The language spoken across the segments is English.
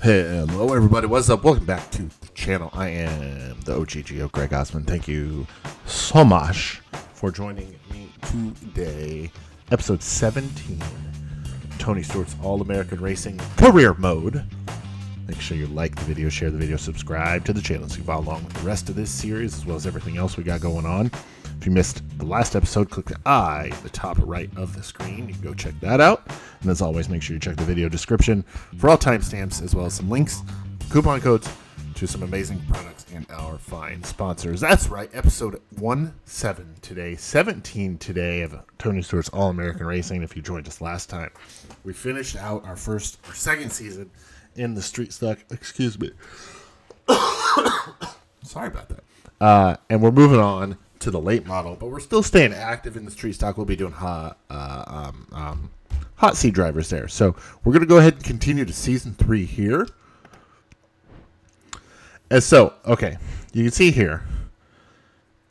Hello everybody, what's up? Welcome back to the channel. I am the OGGO, Greg Osmond. Thank you so much for joining me today. Episode 17, Tony Stewart's All-American Racing Career Mode. Make sure you like the video, share the video, subscribe to the channel so you follow along with the rest of this series as well as everything else we got going on. If you missed the last episode, click the I at the top right of the screen. You can go check that out. And as always, make sure you check the video description for all timestamps as well as some links, coupon codes to some amazing products and our fine sponsors. That's right, episode 17 today, 17 today of Tony Stewart's All-American Racing. If you joined us last time, we finished out our second season in the street stock. Excuse me. Sorry about that. And we're moving on to the late model, but we're still staying active in the street stock. We'll be doing hot seat drivers there. So we're going to go ahead and continue to season 3 here. And so, okay, you can see here,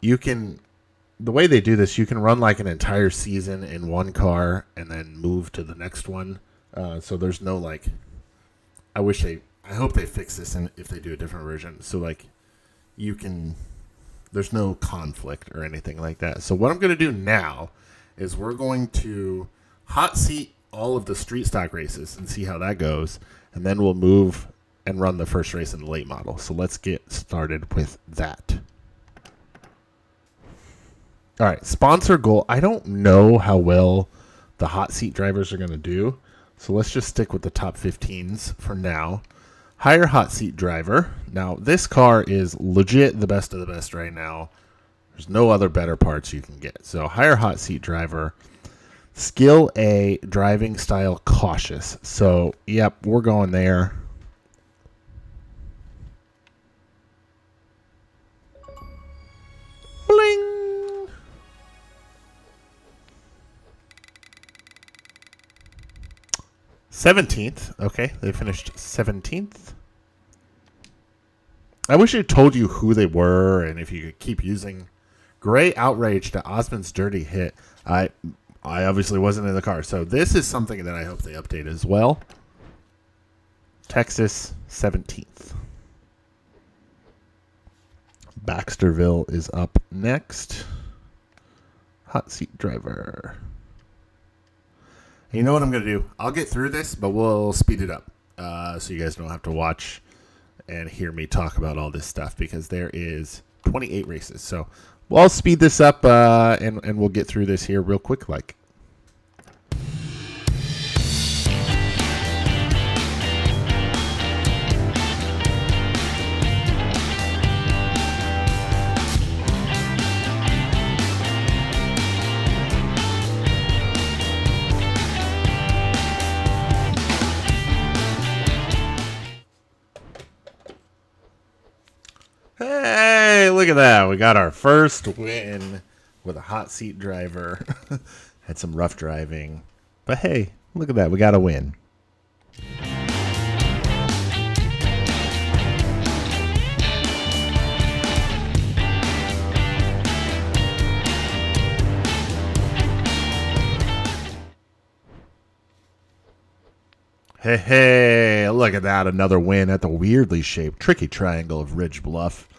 the way they do this, you can run like an entire season in one car and then move to the next one. So there's no I hope they fix this and if they do a different version. So there's no conflict or anything like that. So what I'm going to do now is we're going to hot seat all of the street stock races and see how that goes. And then we'll move and run the first race in the late model. So let's get started with that. All right, sponsor goal. I don't know how well the hot seat drivers are going to do. So let's just stick with the top 15s for now. Hire hot seat driver. Now, this car is legit the best of the best right now. There's no other better parts you can get. So hire hot seat driver. Skill A, driving style cautious. So, yep, we're going there. Bling! '17th. Okay, they finished 17th. I wish I told you who they were and if you could keep using Gray Outrage to Osmond's Dirty Hit. I obviously wasn't in the car, so this is something that I hope they update as well. Texas 17th. Baxterville is up next. Hot seat driver. You know what I'm going to do? I'll get through this, but we'll speed it up so you guys don't have to watch and hear me talk about all this stuff because there is 28 races. So I'll speed this up and we'll get through this here real quick like. Hey, look at that. We got our first win with a hot seat driver. Had some rough driving. But hey, look at that. We got a win. Hey, look at that. Another win at the weirdly shaped, tricky triangle of Ridge Bluff.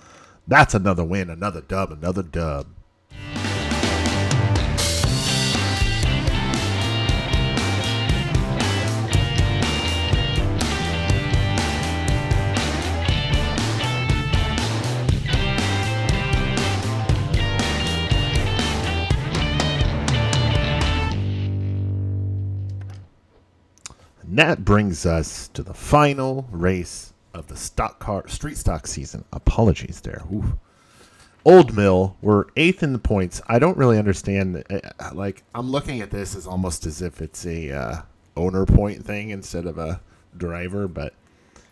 That's another win, another dub, another dub. And that brings us to the final race of the street stock season. Apologies there. Ooh. Old Mill, we're 8th in the points. I don't really understand. I'm looking at this as almost as if it's a owner point thing instead of a driver, but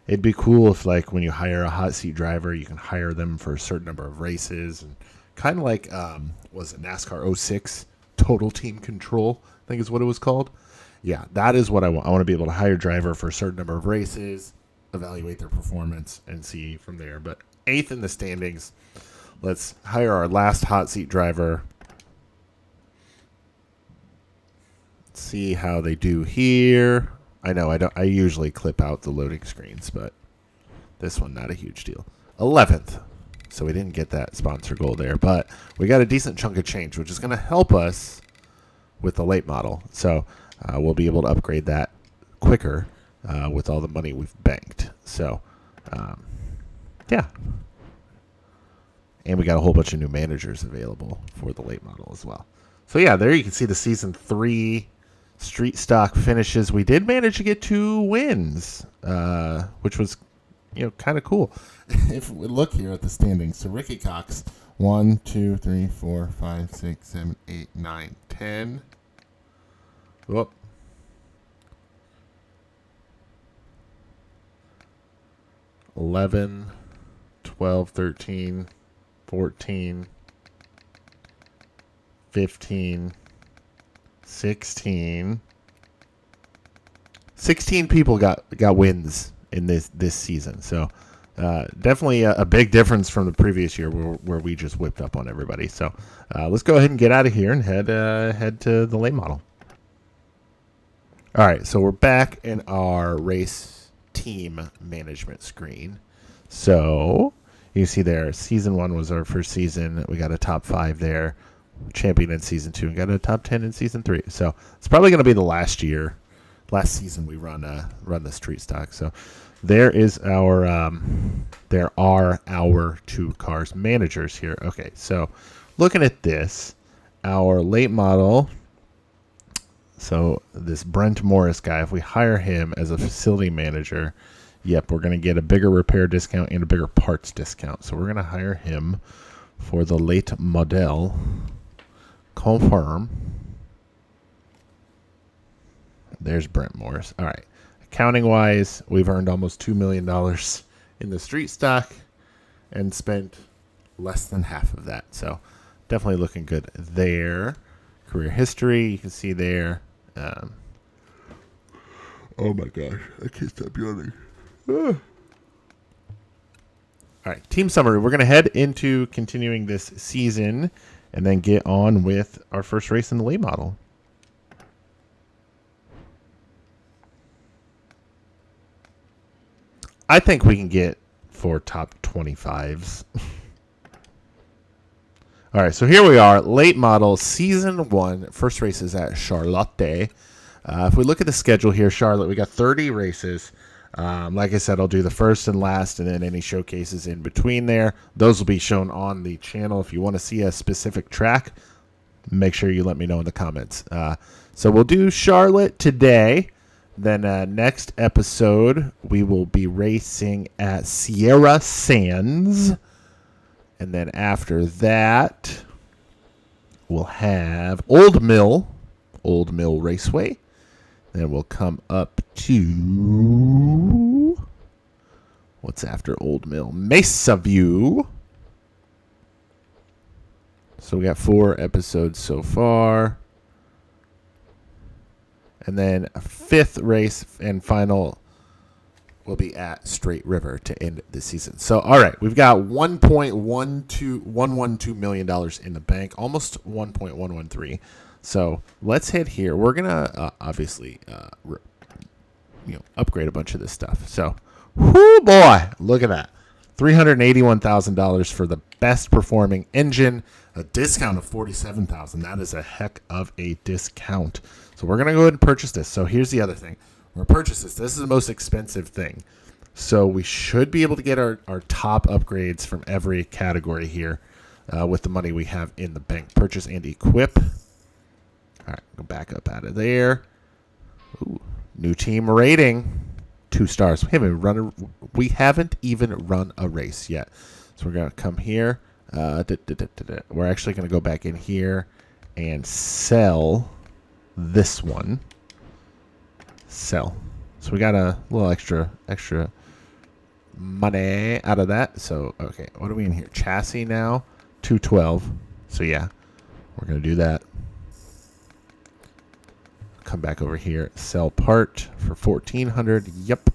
it'd be cool if when you hire a hot seat driver, you can hire them for a certain number of races and kind of was it NASCAR 06 Total Team Control, I think is what it was called. Yeah, that is what I want. I want to be able to hire a driver for a certain number of races, evaluate their performance, and see from there. But 8th in the standings. Let's hire our last hot seat driver. Let's see how they do here. I know I usually clip out the loading screens, but this one, not a huge deal. 11th. So we didn't get that sponsor goal there, but we got a decent chunk of change, which is going to help us with the late model. So we'll be able to upgrade that quicker with all the money we've banked. So, yeah. And we got a whole bunch of new managers available for the late model as well. So, yeah, there you can see the Season 3 street stock finishes. We did manage to get 2 wins, which was, kind of cool. If we look here at the standings, so Ricky Cox, 1, 2, 3, 4, 5, 6, 7, 8, 9, 10. Whoop. 11, 12, 13, 14, 15, 16. 16 people got wins in this season. So definitely a big difference from the previous year where we just whipped up on everybody. So let's go ahead and get out of here and head to the late model. All right, so we're back in our race team management screen. So you see there, Season 1 was our first season. We got a top 5 there. Champion in Season 2 and got a top 10 in Season 3. So it's probably going to be the last season we run the street stock. So there are our 2 cars managers here. Okay, so looking at this, our late model. So this Brent Morris guy, if we hire him as a facility manager, yep, we're going to get a bigger repair discount and a bigger parts discount. So we're going to hire him for the late model. Confirm. There's Brent Morris. All right. Accounting-wise, we've earned almost $2 million in the street stock and spent less than half of that. So definitely looking good there. Career history, you can see there. Oh my gosh, I can't stop yawning. All right, team summary. We're going to head into continuing this season and then get on with our first race in the late model. I think we can get 4 top 25s. All right, so here we are, late model, Season 1. First race is at Charlotte. If we look at the schedule here, Charlotte, we got 30 races. Like I said, I'll do the first and last and then any showcases in between there. Those will be shown on the channel. If you want to see a specific track, make sure you let me know in the comments. So we'll do Charlotte today. Then next episode, we will be racing at Sierra Sands. And then after that, we'll have Old Mill Raceway. Then we'll come up to, what's after Old Mill? Mesa View. So we got 4 episodes so far. And then a 5th race and final will be at Straight River to end the season. So, all right, we've got $1.112 million in the bank, almost 1.113. So let's hit here. We're gonna obviously, upgrade a bunch of this stuff. So, whoo boy, look at that, $381,000 for the best performing engine, a discount of $47,000. That is a heck of a discount. So we're gonna go ahead and purchase this. So here's the other thing. We're going to purchase this. This is the most expensive thing. So we should be able to get our top upgrades from every category here with the money we have in the bank. Purchase and equip. All right, go back up out of there. Ooh, new team rating, 2 stars. We haven't even run a race yet. So we're going to come here. We're actually going to go back in here and sell this one. Sell. So we got a little extra money out of that. So, okay, what are we in here? Chassis now, 212. So, yeah, we're going to do that. Come back over here. Sell part for $1,400. Yep.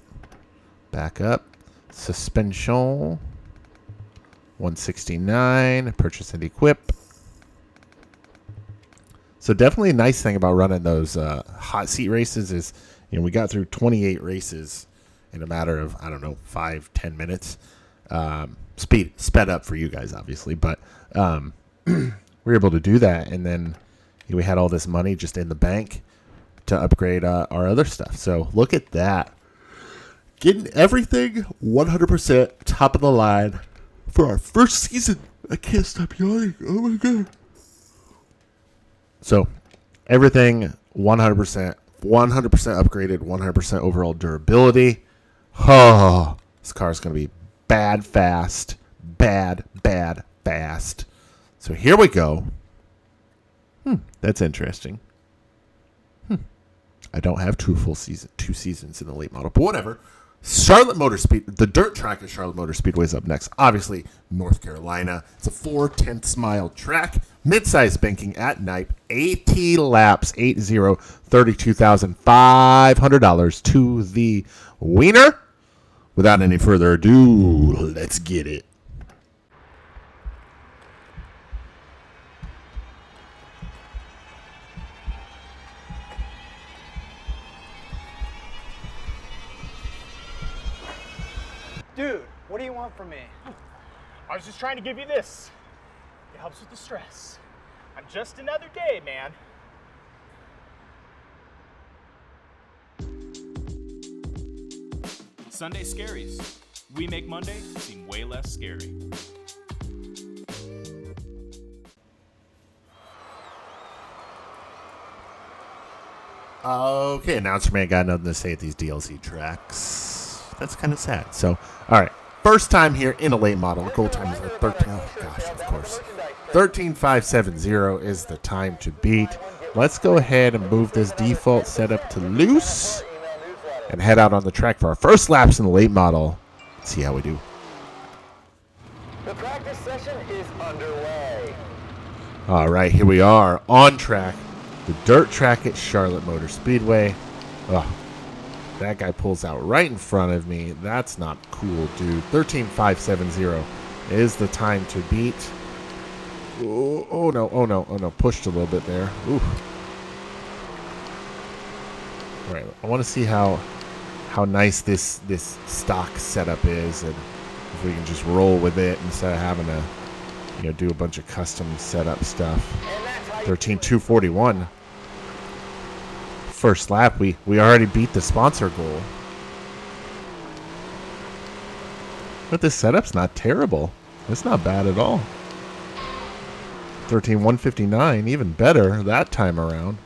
Back up. Suspension, $169. Purchase and equip. So definitely a nice thing about running those hot seat races is we got through 28 races in a matter of, I don't know, 5-10 minutes. Sped up for you guys, obviously, but we were able to do that, and then we had all this money just in the bank to upgrade our other stuff. So look at that. Getting everything 100% top of the line for our first season. I can't stop yawning. Oh my God. So everything 100% upgraded, 100% overall durability. Oh, this car is going to be bad fast. So here we go. That's interesting. I don't have two seasons in the late model, but whatever. Charlotte Motor Speed, the dirt track at Charlotte Motor Speedway is up next. Obviously, North Carolina. It's a 4/10 mile track. Mid-size banking at night. 80 laps, 80, $32,500 to the wiener. Without any further ado, let's get it. Dude, what do you want from me? I was just trying to give you this. It helps with the stress. I'm just another day, man. Sunday Scaries. We make Monday seem way less scary. Okay, announcer man got nothing to say at these DLC tracks. That's kind of sad. So, all right. First time here in a late model. The goal time is at 13. Oh, gosh, of course. 13,570 is the time to beat. Let's go ahead and move this default setup to loose and head out on the track for our first laps in the late model. Let's see how we do. The practice session is underway. All right, here we are on track. The dirt track at Charlotte Motor Speedway. Oh, that guy pulls out right in front of me. That's not cool, dude. 13,570 is the time to beat. Oh no. Pushed a little bit there. Ooh. All right, I want to see how nice this stock setup is, and if we can just roll with it instead of having to, do a bunch of custom setup stuff. 13,241. First lap, we already beat the sponsor goal. But this setup's not terrible. It's not bad at all. 13,159, even better that time around.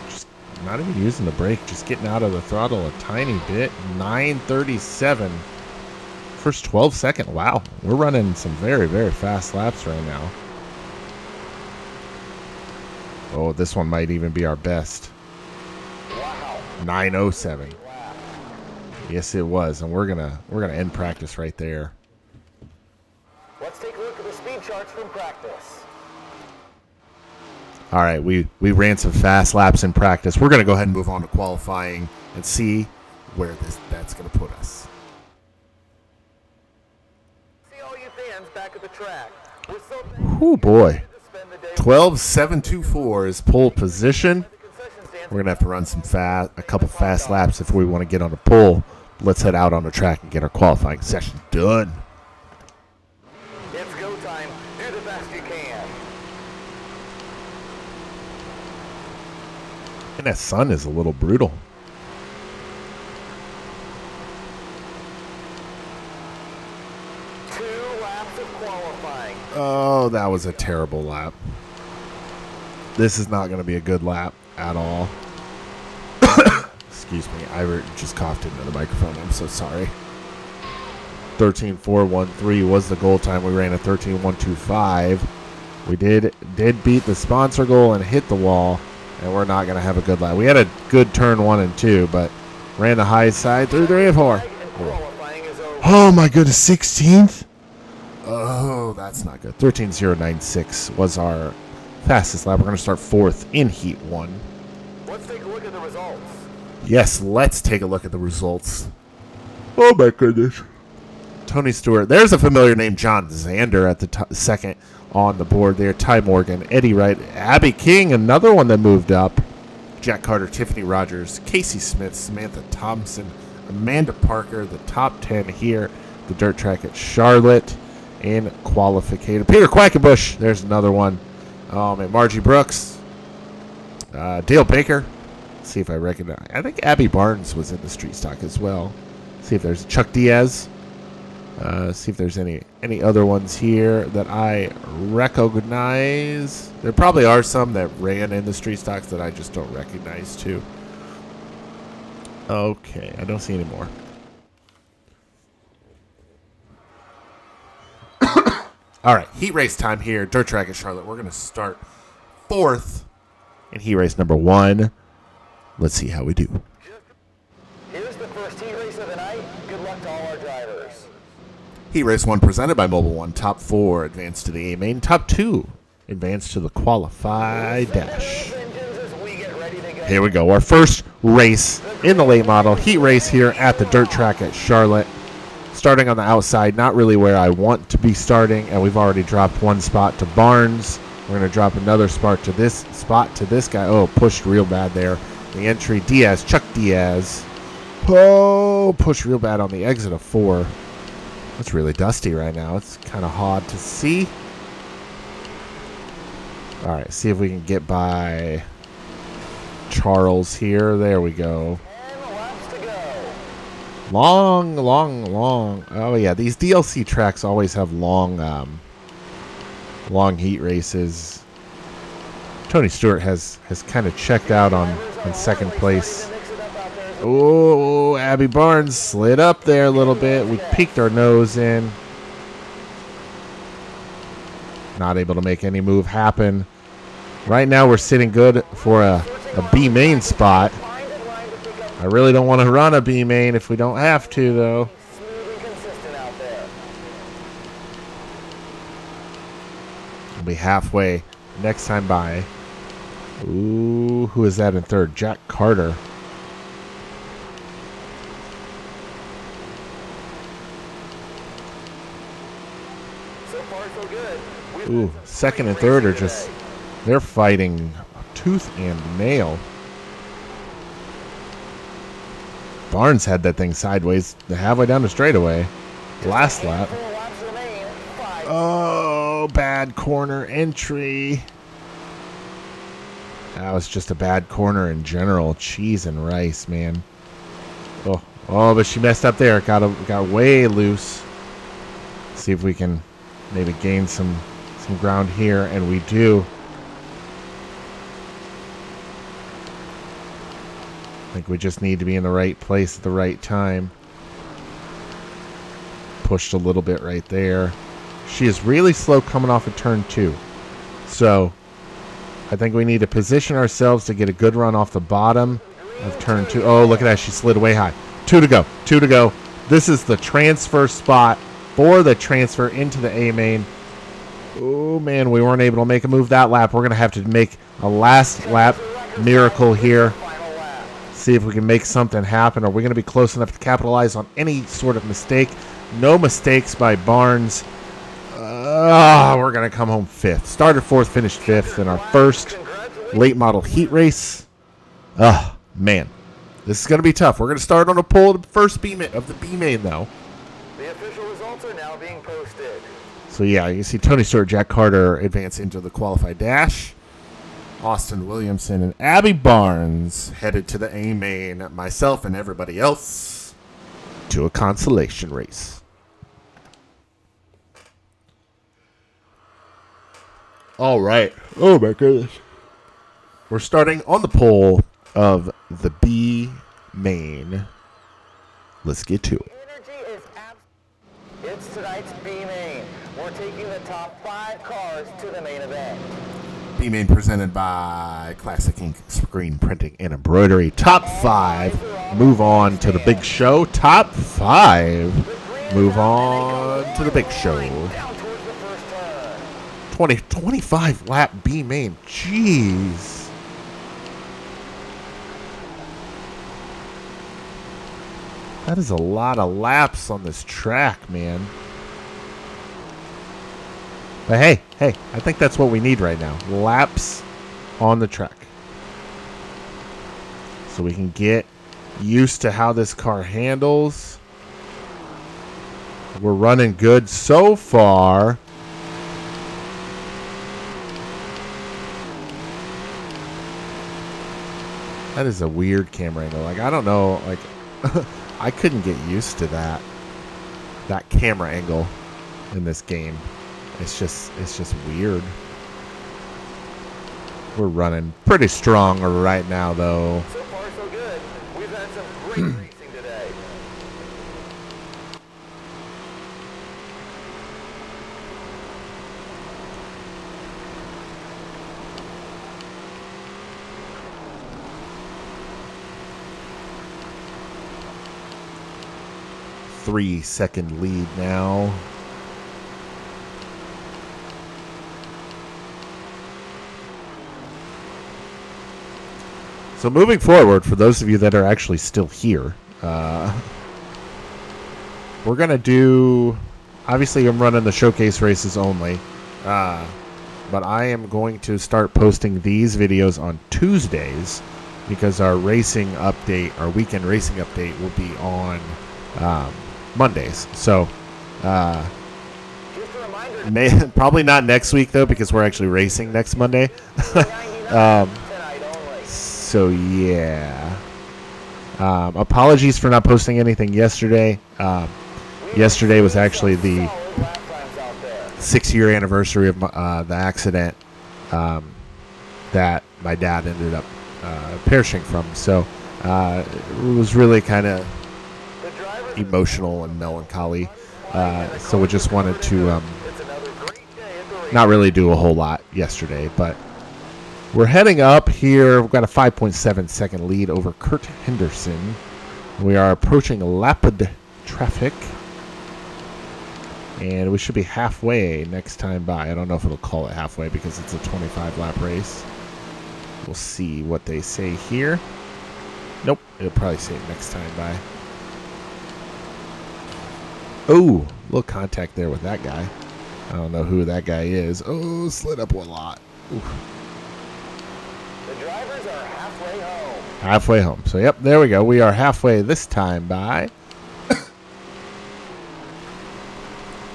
Just not even using the brake, just getting out of the throttle a tiny bit. 937. First 12 second. Wow, we're running some very, very fast laps right now. Oh, this one might even be our best. Wow. 907. Yes, it was, and we're gonna end practice right there. Let's take a look at the speed charts from practice. All right, we ran some fast laps in practice. We're gonna go ahead and move on to qualifying and see where that's gonna put us. See all you fans back at the track. We're so Oh boy. 12,724 is pole position. We're gonna have to run a couple fast laps if we want to get on the pole. Let's head out on the track and get our qualifying session done. It's go time. Do the best you can. And that sun is a little brutal. Oh, that was a terrible lap. This is not going to be a good lap at all. Excuse me, I just coughed into the microphone. I'm so sorry. 13,413 was the goal time. We ran a 13,125. We did beat the sponsor goal and hit the wall, and we're not going to have a good lap. We had a good turn 1 and 2, but ran the high side through 3 and 4. Oh my goodness, 16th? Oh, that's not good. 13,096 was our fastest lap. We're going to start 4th in Heat 1. Let's take a look at the results. Yes, let's take a look at the results. Oh my goodness. Tony Stewart. There's a familiar name, John Zander, at the second on the board there. Ty Morgan, Eddie Wright, Abby King, another one that moved up. Jack Carter, Tiffany Rogers, Casey Smith, Samantha Thompson, Amanda Parker, the top 10 here. The dirt track at Charlotte in qualification. Peter Quackenbush, there's another one. And Margie Brooks, Dale Baker. Let's see if I recognize. I think Abby Barnes was in the street stock as well. See if there's Chuck Diaz. See if there's any other ones here that I recognize. There probably are some that ran in the street stocks that I just don't recognize too. Okay, I don't see any more. All right, heat race time here. Dirt track at Charlotte. We're going to start fourth in heat race number 1. Let's see how we do. Here's the first heat race of the night. Good luck to all our drivers. Heat race 1 presented by Mobile One. Top 4 advance to the A main. Top 2 advance to the qualified dash. Here we go. Our first race in the late model. Heat race here at the dirt track at Charlotte. Starting on the outside, not really where I want to be starting, and we've already dropped one spot to Barnes. We're going to drop another spot to this guy. Oh, pushed real bad there. The entry, Diaz, Chuck Diaz. Oh, pushed real bad on the exit of 4. It's really dusty right now. It's kind of hard to see. All right, see if we can get by Charles here. There we go. Long. Oh, yeah, these DLC tracks always have long heat races. Tony Stewart has kind of checked out on second place. Oh, Abby Barnes slid up there a little bit. We peeked our nose in. Not able to make any move happen. Right now we're sitting good for a B main spot. I really don't want to run a B main if we don't have to, though. We'll be halfway next time by. Ooh, who is that in third? Jack Carter. So far, so good. Ooh, second and third are just, they're fighting tooth and nail. Barnes had that thing sideways halfway down the straightaway. Last lap. Oh, bad corner entry. That was just a bad corner in general. Cheese and rice, man. Oh, but she messed up there. Got way loose. See if we can maybe gain some ground here, and we do. I think we just need to be in the right place at the right time. Pushed a little bit right there. She is really slow coming off of turn 2. So I think we need to position ourselves to get a good run off the bottom of turn 2. Oh, look at that. She slid way high. 2 to go. This is the transfer spot for the transfer into the A main. Oh, man, we weren't able to make a move that lap. We're going to have to make a last lap miracle here. See if we can make something happen. Are we going to be close enough to capitalize on any sort of mistake? No mistakes by Barnes. We're going to come home 5th. Started 4th, finished 5th in our first late model heat race. Man. This is going to be tough. We're going to start on a pole of the first of the B main, though. The official results are now being posted. So, yeah, you see Tony Stewart, Jack Carter advance into the qualified dash. Austin Williamson and Abby Barnes headed to the A main. Myself and everybody else to a consolation race. All right. Oh, my goodness. We're starting on the pole of the B main. Let's get to it. Energy is It's tonight's B main. We're taking the top 5 cars to the main event. B main presented by Classic Ink Screen Printing and Embroidery. Top 5 move on to the big show. Top 5 move on to the big show. 25 lap B main. Jeez. That is a lot of laps on this track, man. But hey, I think that's what we need right now. Laps on the track. So we can get used to how this car handles. We're running good so far. That is a weird camera angle. Like, I don't know, like I couldn't get used to that camera angle in this game. It's just weird. We're running pretty strong right now, though. So far, so good. We've had some great racing today. Three-second lead now. So moving forward, for those of you that are actually still here, we're going to do, obviously I'm running the showcase races only, but I am going to start posting these videos on Tuesdays because our racing update, our weekend racing update will be on Mondays. So Just a reminder, probably not next week though, because we're actually racing next Monday. tonight only. So yeah, apologies for not posting anything yesterday. Yesterday was actually the Solid lap times out there. 6-year anniversary of the accident that my dad ended up perishing from. So it was really kind of The drivers emotional and melancholy. So we just wanted to It's another great day at the race. not really do a whole lot yesterday, but we're heading up here. We've got a 5.7 second lead over Kurt Henderson. We are approaching Lapid traffic, and we should be halfway next time by. I don't know if it'll call it halfway because it's a 25 lap race. We'll see what they say here. Nope, it'll probably say it next time by. Oh, little contact there with that guy. I don't know who that guy is. Oh, slid up a lot. Oof. The drivers are halfway home. Halfway home. So, yep, there we go. We are halfway this time by.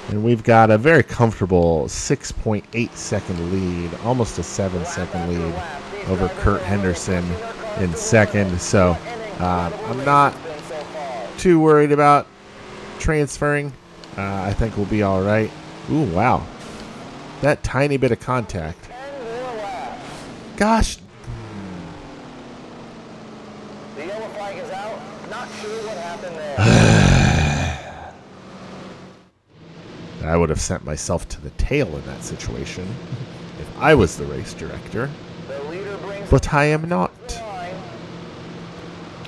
And we've got a very comfortable 6.8 second lead, almost a 7-second lead over Kurt Henderson in second. So, I'm not too worried about transferring. I think we'll be all right. Ooh, wow. That tiny bit of contact. 10 more laps. Gosh. The yellow flag is out. Not sure what happened there. I would have sent myself to the tail in that situation if I was the race director, The leader brings but I am not. the line.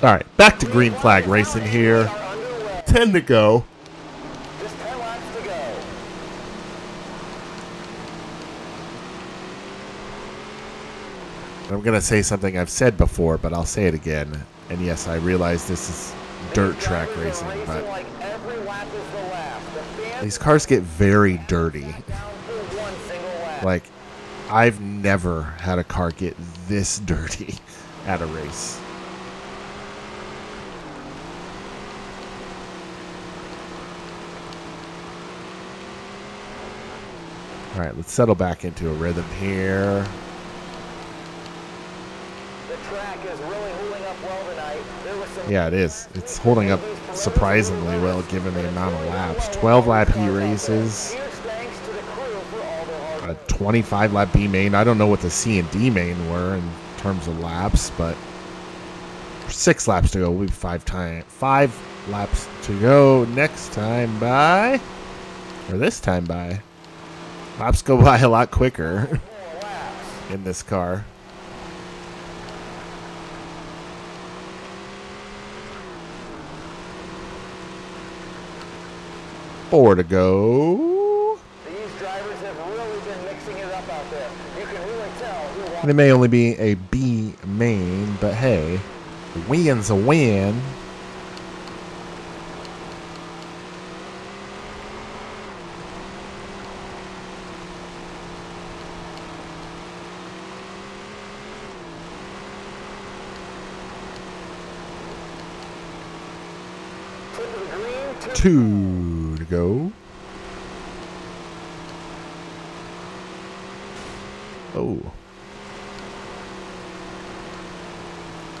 All right, back to green flag racing here. We are underway. 10 to go. Just 10 laps to go. I'm going to say something I've said before, but I'll say it again. And yes, I realize this is dirt track racing, but Like every lap is the last. The fans these cars get very dirty. down for one single lap. Like, I've never had a car get this dirty at a race. All right, let's settle back into a rhythm here. The track is really holding up well tonight. There was some Yeah, it is. It's holding up surprisingly well given the amount of laps. 12 lap heat races, huge thanks to the crew for all their hard a 25 lap B main. I don't know what the C and D main were in terms of laps, but 6 laps to go. We'll be 5 laps to go next time by, or this time by. Laps go by a lot quicker more laps. in this car. Four to go. These drivers have really been mixing it up out there. You can really tell who wants And it may only be a B main, but hey, a win's a win. 2 to go. Oh.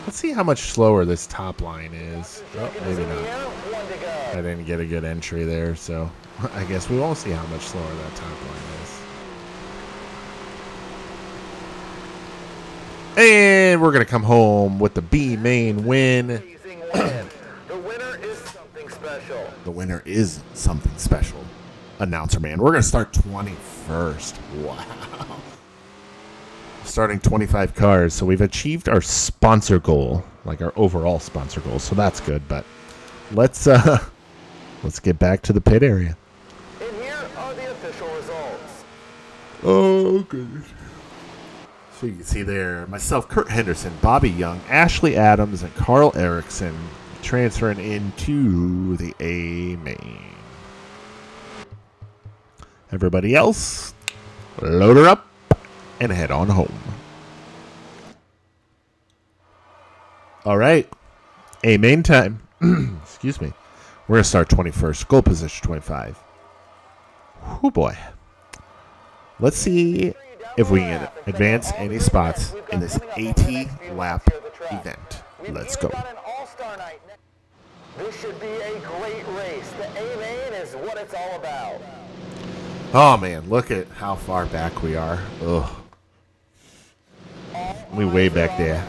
Let's see how much slower this top line is. Oh, maybe not. I didn't get a good entry there, so I guess we won't see how much slower that top line is. And we're going to come home with the B main win. The winner is something special. The winner is something special. Announcer man. We're going to start 21st. Wow. Starting 25 cars. So we've achieved our sponsor goal, like our overall sponsor goal. So that's good. But let's get back to the pit area. And here are the official results. Oh, good. So you can see there, myself, Kurt Henderson, Bobby Young, Ashley Adams, and Carl Erickson transferring into the A main. Everybody else, load her up and head on home. All right, A main time. Excuse me. We're going to start 21st, goal position 25. Oh boy. Let's see if we can advance any spots in this 80-lap event. Let's go. This should be a great race. The A main is what it's all about. Oh man, look at how far back we are. Ugh. We way back there.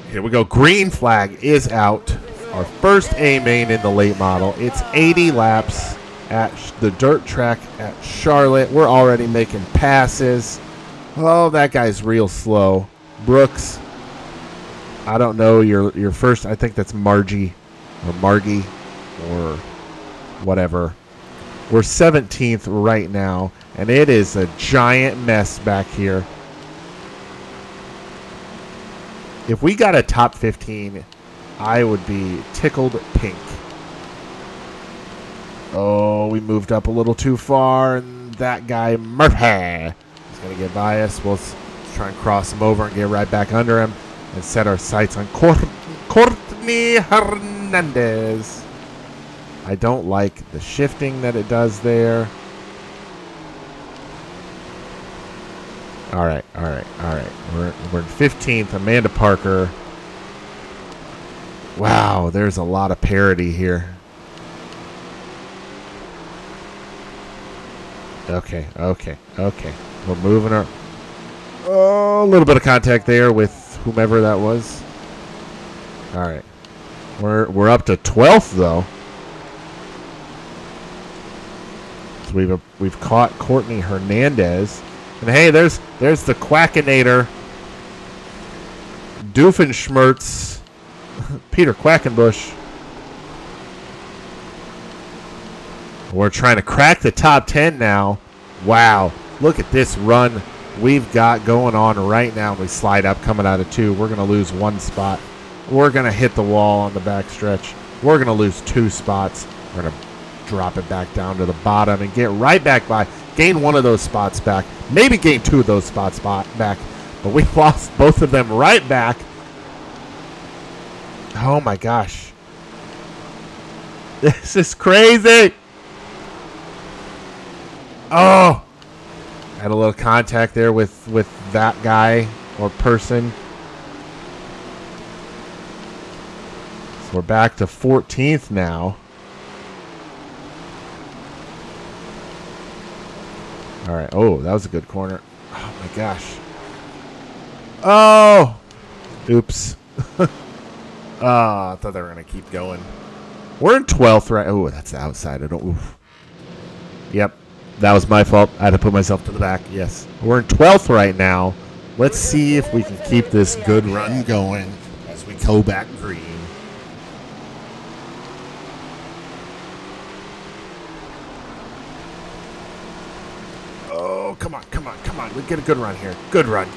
Here we go. Green flag is out. Our first A main in the late model. It's 80 laps at the dirt track at Charlotte. We're already making passes. Oh, that guy's real slow. Brooks, I don't know. Your first, I think that's Margie or Margie or whatever. We're 17th right now, and it is a giant mess back here. If we got a top 15, I would be tickled pink. Oh, we moved up a little too far, and that guy, Murphy, is going to get by us. We'll try and cross him over and get right back under him and set our sights on Courtney Hernandez. I don't like the shifting that it does there. All right. We're in 15th. Amanda Parker. Wow, there's a lot of parity here. Okay. We're moving our... Oh, a little bit of contact there with whomever that was. All right. We're up to 12th, though. So we've caught Courtney Hernandez. And hey, there's the Quackinator. Doofenshmirtz. Peter Quackenbush. We're trying to crack the top 10 now. Wow. Look at this run we've got going on right now. We slide up coming out of 2. We're going to lose 1 spot. We're going to hit the wall on the back stretch. We're going to lose 2 spots. We're going to drop it back down to the bottom and get right back by. Gain 1 of those spots back. Maybe gain 2 of those spots back. But we lost both of them right back. Oh my gosh. This is crazy. Oh. Had a little contact there with that guy or person. So we're back to 14th now. All right. Oh, that was a good corner. Oh, my gosh. Oh. Oops. I thought they were going to keep going. We're in 12th, right? Oh, that's the outside. Oof. Yep. That was my fault. I had to put myself to the back. Yes. We're in 12th right now. Let's see if we can keep this good run going as we go back green. Oh, come on. We get a good run here. Good run.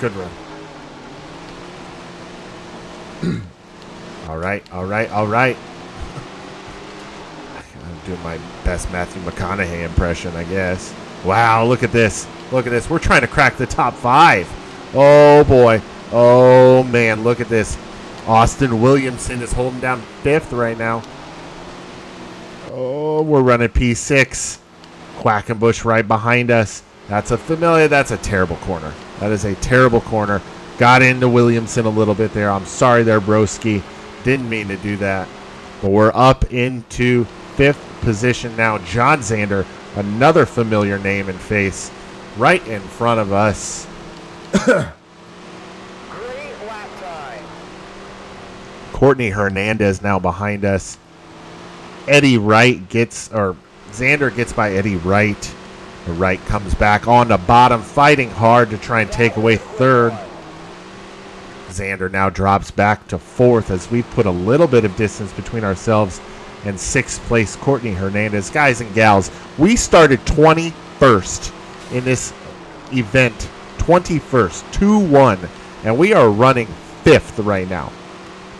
All right. I'm doing my best Matthew McConaughey impression, I guess. Wow, look at this. We're trying to crack the top 5. Oh, boy. Oh, man, look at this. Austin Williamson is holding down 5th right now. Oh, we're running P6. Quackenbush right behind us. That's a familiar. That's a terrible corner. That is a terrible corner. Got into Williamson a little bit there. I'm sorry there, broski. Didn't mean to do that. But we're up into 5th position now. John Zander, another familiar name and face, right in front of us. Great lap time. Courtney Hernandez now behind us. Eddie Wright Zander gets by Eddie Wright. The Wright comes back on the bottom, fighting hard to try and take away 3rd. Zander now drops back to 4th as we put a little bit of distance between ourselves and 6th place Courtney Hernandez. Guys and gals, we started 21st in this event. 21st, 2-1, and we are running 5th right now.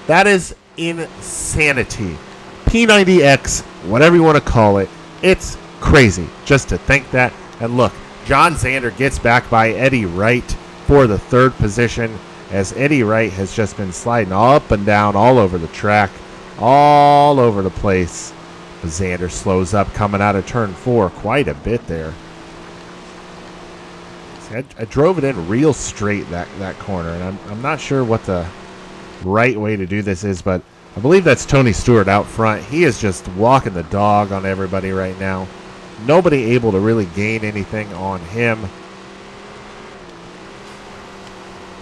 That is insanity. P90X, whatever you want to call it, it's crazy just to think that. And look, John Zander gets back by Eddie Wright for the 3rd position, as Eddie Wright has just been sliding up and down all over the track, all over the place. Zander slows up coming out of turn 4 quite a bit there. See, I drove it in real straight that corner, and I'm not sure what the right way to do this is, but I believe that's Tony Stewart out front. He is just walking the dog on everybody right now. Nobody able to really gain anything on him.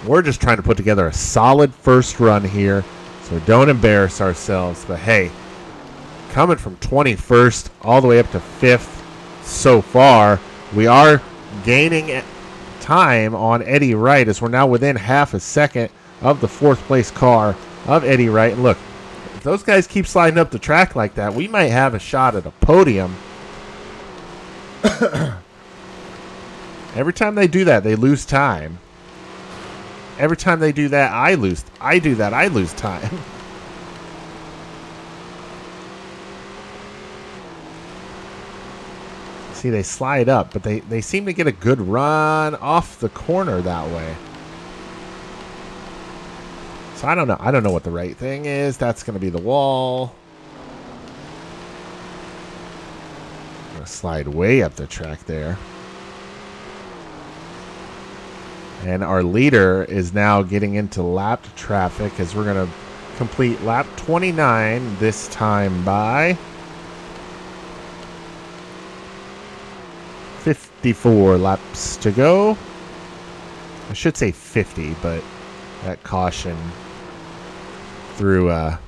We're just trying to put together a solid first run here, so don't embarrass ourselves. But hey, coming from 21st all the way up to 5th so far, we are gaining time on Eddie Wright as we're now within half a second of the 4th place car of Eddie Wright. And look, if those guys keep sliding up the track like that, we might have a shot at a podium. Every time they do that, they lose time. Every time they do that, I lose time. See, they slide up, but they seem to get a good run off the corner that way. So I don't know. I don't know what the right thing is. That's going to be the wall. I'm going to slide way up the track there. And our leader is now getting into lapped traffic as we're going to complete lap 29 this time by 54 laps to go. I should say 50, but that caution threw a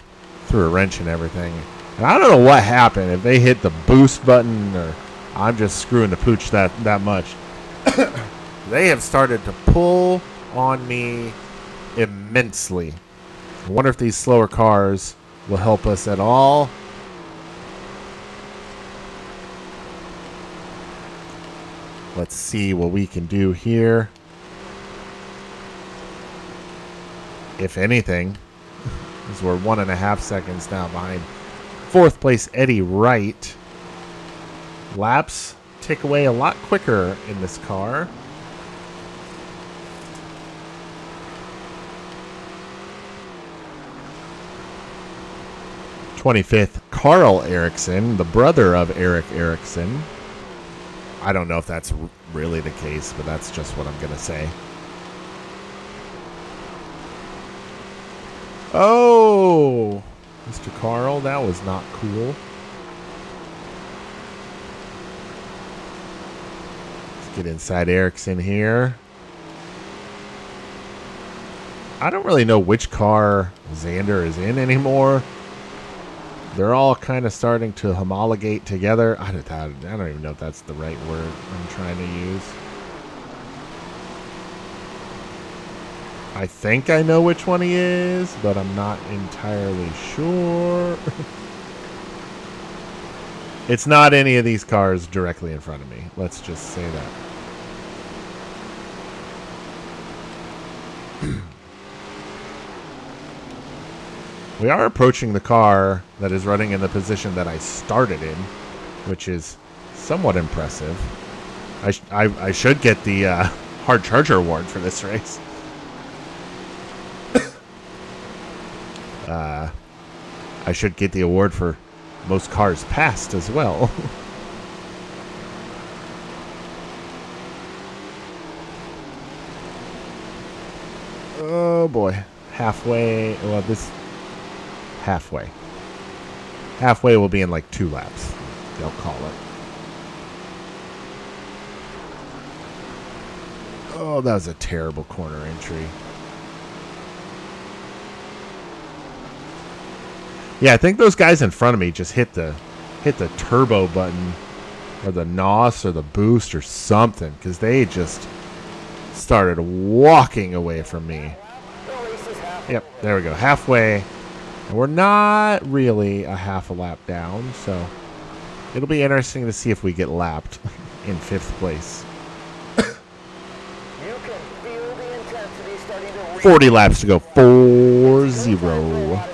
wrench and everything. And I don't know what happened, if they hit the boost button or I'm just screwing the pooch that much. They have started to pull on me immensely. I wonder if these slower cars will help us at all. Let's see what we can do here. If anything, because we're 1.5 seconds now behind 4th place Eddie Wright. Laps tick away a lot quicker in this car. '25th, Carl Erickson, the brother of Eric Erickson. I don't know if that's really the case, but that's just what I'm going to say. Oh, Mr. Carl, that was not cool. Let's get inside Erickson here. I don't really know which car Zander is in anymore. They're all kind of starting to homologate together. I don't even know if that's the right word I'm trying to use. I think I know which one he is, but I'm not entirely sure. It's not any of these cars directly in front of me. Let's just say that. We are approaching the car that is running in the position that I started in, which is somewhat impressive. I should get the Hard Charger Award for this race. I should get the award for most cars passed as well. Oh boy. Halfway. Well, this. Halfway. Halfway will be in like 2 laps. They'll call it. Oh, that was a terrible corner entry. Yeah, I think those guys in front of me just hit the turbo button or the NOS or the boost or something, because they just started walking away from me. Yep, there we go. Halfway. And we're not really a half a lap down, so it'll be interesting to see if we get lapped in 5th place. 40 laps to go. 4-0.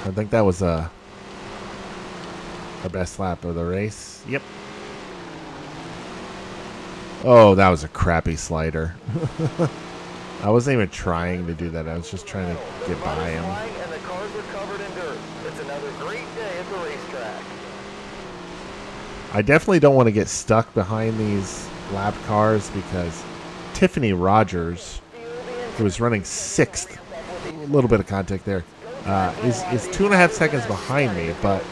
I think that was our best lap of the race. Yep. Oh, that was a crappy slider. I wasn't even trying to do that. I was just trying to get by him. And the cars are covered in dirt. It's another great day at the racetrack. I definitely don't want to get stuck behind these lap cars because Tiffany Rogers, who was running 6th, a little bit of contact there, is 2.5 seconds behind me, but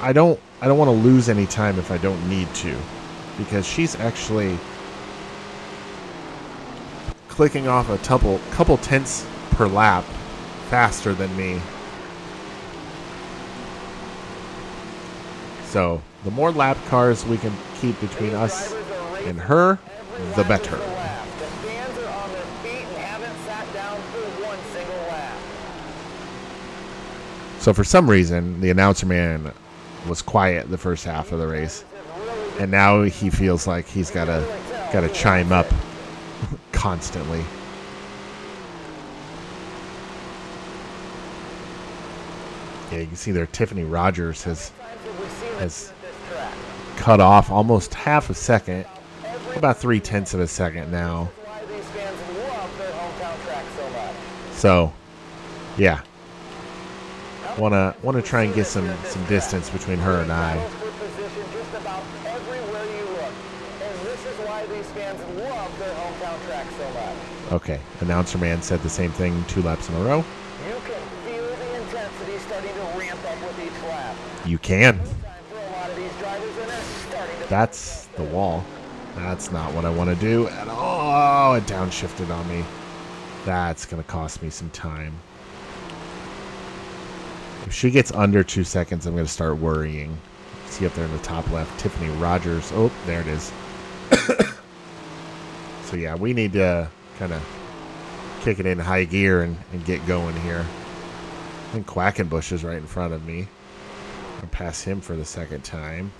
I don't want to lose any time if I don't need to, because she's actually clicking off a couple tenths per lap faster than me. So the more lap cars we can keep between us and her, the better. So for some reason, the announcer man was quiet the first half of the race, and now he feels like he's gotta chime up constantly. Yeah, you can see there Tiffany Rogers has cut off almost half a second, about 0.3 of a second now. So, yeah. Want to try and get some distance between her and I. Okay, announcer man said the same thing 2 laps in a row. You can feel the intensity starting to ramp up with each lap. You can. That's the wall. That's not what I want to do at all. Oh, it downshifted on me. That's going to cost me some time. If she gets under 2 seconds, I'm going to start worrying. See up there in the top left, Tiffany Rogers. Oh, there it is. So, yeah, we need to kind of kick it in high gear and get going here. I think Quackenbush is right in front of me. I'll pass him for the second time.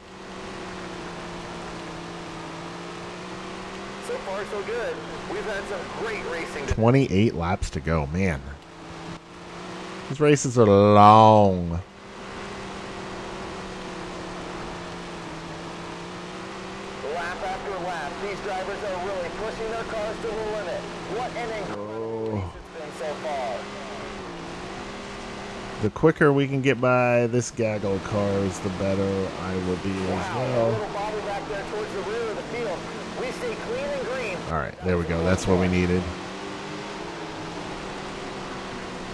So far, so good. We've had some great racing. 28 laps to go, man. These races are long. Lap after lap, these drivers are really pushing their cars to the limit. What an incredible race it's been so far. The quicker we can get by this gaggle of cars, the better I will be as well. A little bobble back there towards the rear of the field. We stay clean and green. All right, there we go. That's what we needed.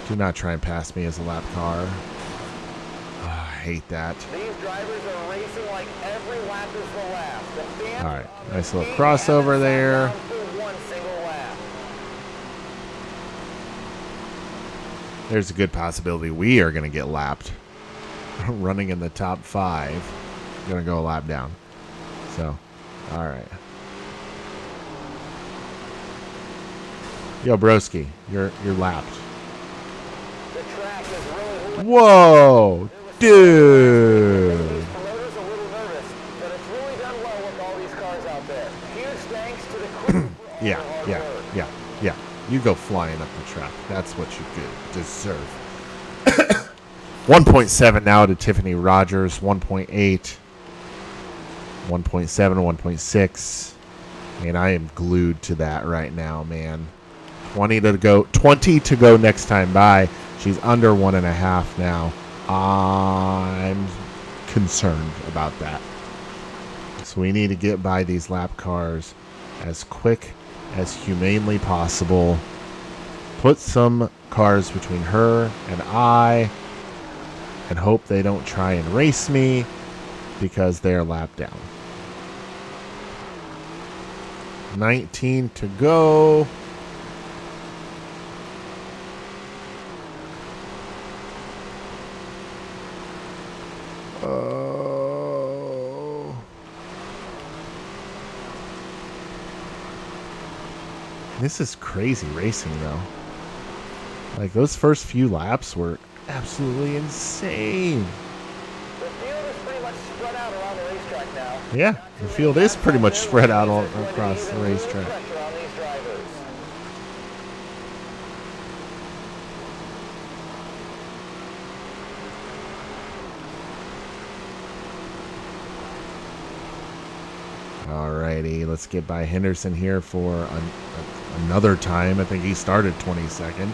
Do not try and pass me as a lap car. Oh, I hate that. These drivers are racing like every lap is the last. The fans All right, nice little crossover there. one single lap. There's a good possibility we are going to get lapped. Running in the top 5. Going to go a lap down. So, all right. Yo, broski, you're lapped. The track is really Whoa, dude. The promoters a little nervous, but it's really done well with all these cars out there. Huge thanks to the crew. Yeah. You go flying up the track. That's what you deserve. 1.7 now to Tiffany Rogers. 1.8. 1.7, 1.6. And I am glued to that right now, man. 20 to go next time by. She's under 1.5 now. I'm concerned about that. So we need to get by these lap cars as quick as humanely possible. Put some cars between her and I, and hope they don't try and race me because they're lapped down. 19 to go. Oh. This is crazy racing, though. Like, those first few laps were absolutely insane. The field is pretty much spread out around the racetrack now. Yeah, the field is pretty much spread out all across the racetrack. Pressure on these drivers. Alrighty, let's get by Henderson here for another time. I think he started 22nd.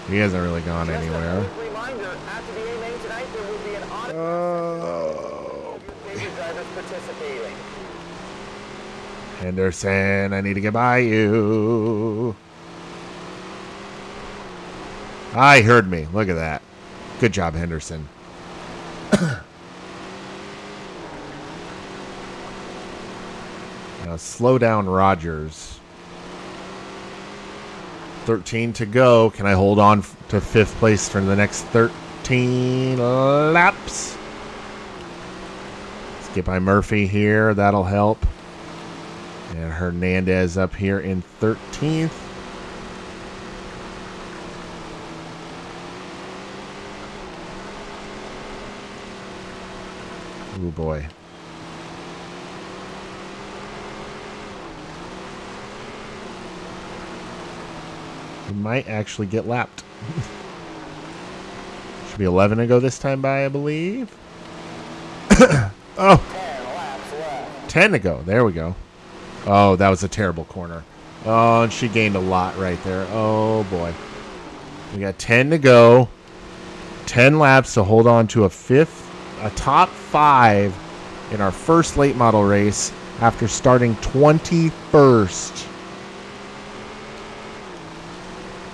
He hasn't really gone anywhere. Just a quick reminder, after the A main tonight, there will be an autograph Oh, of your favorite drivers participating. Henderson, I need to get by you. He heard me. Look at that. Good job, Henderson. Now slow down, Rogers. 13 to go. Can I hold on to 5th place for the next 13 laps? Let's get by Murphy here. That'll help. And Hernandez up here in 13th. Oh boy. We might actually get lapped. Should be 11 to go this time by, I believe. Oh, 10 to go. There we go. Oh, that was a terrible corner. Oh, and she gained a lot right there. Oh, boy. We got 10 to go. 10 laps to hold on to a top 5 in our first late model race after starting 21st.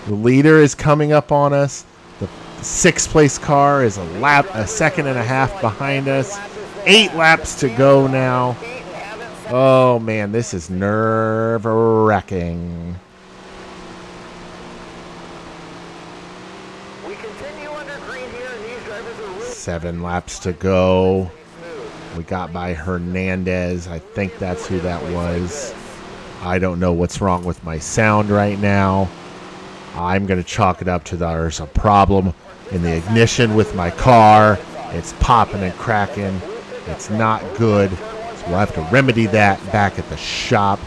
The leader is coming up on us. The 6th place car is a second and a half behind us. 8 laps to go now. Oh man, this is nerve-wracking. We continue under green here, and these drivers are really 7 laps to go. We got by Hernandez. I think that's who that was. I don't know what's wrong with my sound right now. I'm going to chalk it up to there's a problem in the ignition with my car. It's popping and cracking. It's not good. So we'll have to remedy that back at the shop.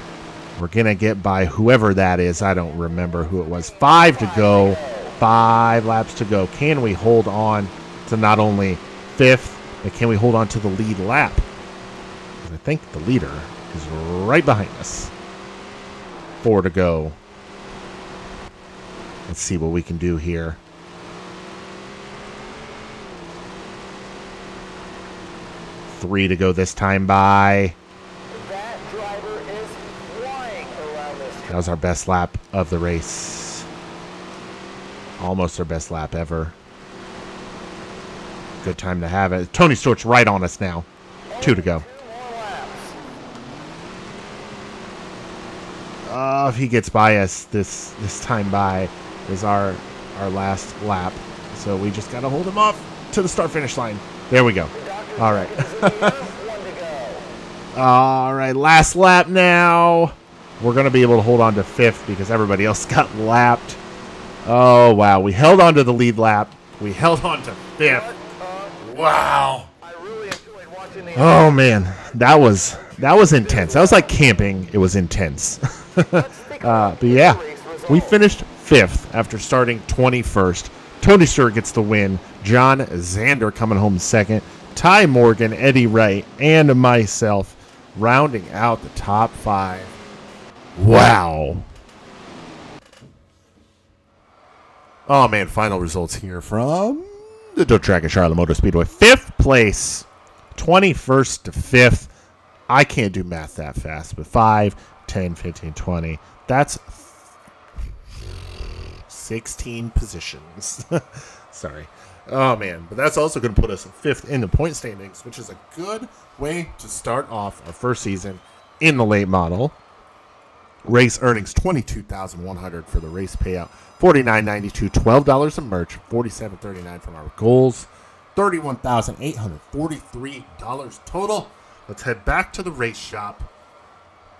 We're going to get by whoever that is. I don't remember who it was. 5 to go. 5 laps to go. Can we hold on to not only 5th, but can we hold on to the lead lap? I think the leader is right behind us. 4 to go. Let's see what we can do here. 3 to go this time by. That driver is flying around this. That was our best lap of the race. Almost our best lap ever. Good time to have it. Tony Stewart's right on us now. 2 to go. 2 more laps. If he gets by us this time by is our last lap. So we just got to hold him off to the start-finish line. There we go. All right. 1 to go. All right, last lap now. We're going to be able to hold on to 5th because everybody else got lapped. Oh, wow. We held on to the lead lap. We held on to 5th. Wow. I really enjoyed watching the Oh, man. That was intense. That was like camping. It was intense. But yeah, we finished 5th after starting 21st. Tony Stewart gets the win. John Zander coming home 2nd. Ty Morgan, Eddie Wright, and myself rounding out the top 5. Wow. Oh, man, final results here from the dirt track at Charlotte Motor Speedway. 5th place, 21st to 5th. I can't do math that fast, but 5, 10, 15, 20. That's 16 positions. Sorry. Oh, man. But that's also going to put us 5th in the point standings, which is a good way to start off our first season in the late model. Race earnings $22,100 for the race payout, $49.92, $12 in merch, $47.39 from our goals, $31,843 total. Let's head back to the race shop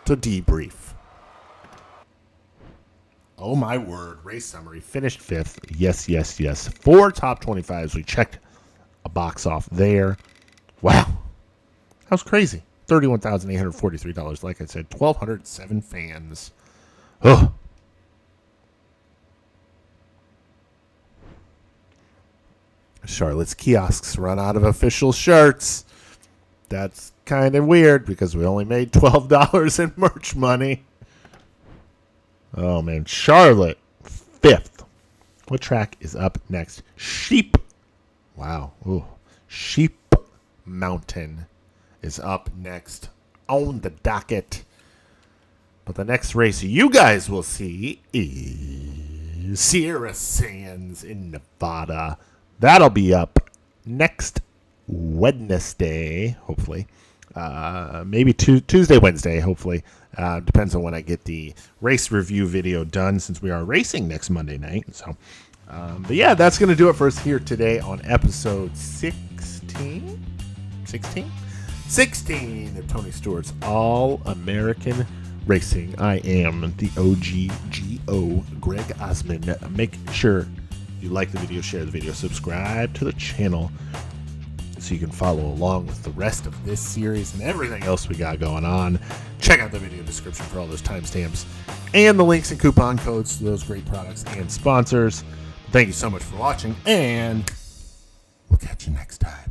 to debrief. Oh my word, race summary, finished 5th. Yes, yes, yes. 4 top 25s. We checked a box off there. Wow. That was crazy. $31,843. Like I said, 1,207 fans. Oh. Charlotte's kiosks run out of official shirts. That's kind of weird because we only made $12 in merch money. Oh, man. Charlotte, 5th. What track is up next? Sheep. Wow. Ooh. Sheep Mountain is up next on the docket. But the next race you guys will see is Sierra Sands in Nevada. That'll be up next Wednesday, hopefully. Maybe Tuesday, Wednesday, hopefully. Depends on when I get the race review video done since we are racing next Monday night. So, but yeah, that's going to do it for us here today on episode 16? 16 of Tony Stewart's All-American Racing. I am the OGGO, Greg Osmond. Make sure you like the video, share the video, subscribe to the channel so you can follow along with the rest of this series and everything else we got going on. Check out the video description for all those timestamps and the links and coupon codes to those great products and sponsors. Thank you so much for watching, and we'll catch you next time.